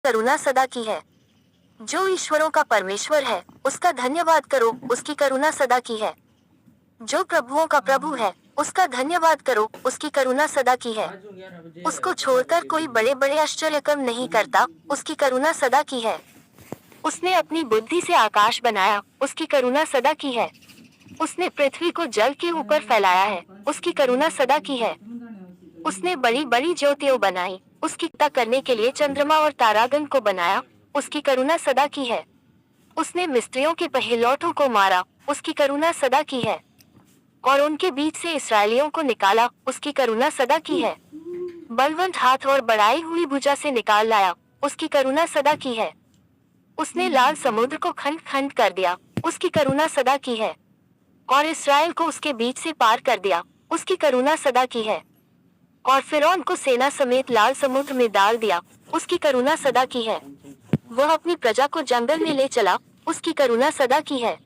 करुणा सदा की है। जो ईश्वरों का परमेश्वर है, उसका धन्यवाद करो, उसकी करुणा सदा की है। जो प्रभुओं का प्रभु है, उसका धन्यवाद करो, उसकी करुणा सदा की है। उसको छोड़कर कोई बड़े बड़े आश्चर्य कर्म नहीं करता, उसकी करुणा सदा की है। उसने अपनी बुद्धि से आकाश बनाया, उसकी करुणा सदा की है। उसने पृथ्वी को जल के ऊपर फैलाया है, उसकी करुणा सदा की है। उसने बड़ी बड़ी ज्योतियां बनाई, उसकी करुणा करने के लिए चंद्रमा और तारागण को बनाया, उसकी करुणा सदा की है। उसने मिस्रियों के पहिलौठों को मारा, उसकी करुणा सदा की है। और उनके बीच से इसराइलियों को निकाला, उसकी करुणा सदा की है। बलवंत हाथ और बढ़ाई हुई भुजा से निकाल लाया, उसकी करुणा सदा की है। उसने लाल समुद्र को खंड खंड कर दिया, उसकी करुणा सदा की है। और इसराइल को उसके बीच से पार कर दिया, उसकी करुणा सदा की है। और फिरौन को सेना समेत लाल समुद्र में डाल दिया, उसकी करुणा सदा की है। वह अपनी प्रजा को जंगल में ले चला, उसकी करुणा सदा की है।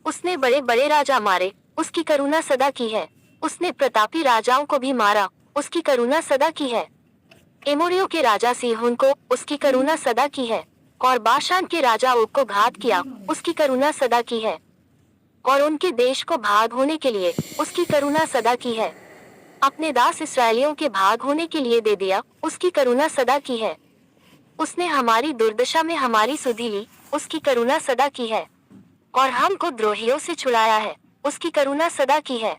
उसने बड़े बड़े राजा मारे, उसकी करुणा सदा की है। उसने प्रतापी राजाओं को भी मारा, उसकी करुणा सदा की है। एमोरियों के राजा सीहोन को, उसकी करुणा सदा की है। और बाशान के राजा ओग को घात किया, उसकी करुणा सदा की है। और उनके देश को भाग होने के लिए, उसकी करुणा सदा की है। अपने दास इसराइलियों के भाग होने के लिए दे दिया, उसकी करुणा सदा की है। उसने हमारी दुर्दशा में हमारी सुधि ली, उसकी करुणा सदा की है। और हमको द्रोहियों से छुड़ाया है, उसकी करुणा सदा की है।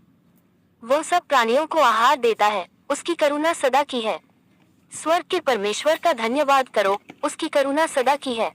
वो सब प्राणियों को आहार देता है, उसकी करुणा सदा की है। स्वर्ग के परमेश्वर का धन्यवाद करो, उसकी करुणा सदा की है।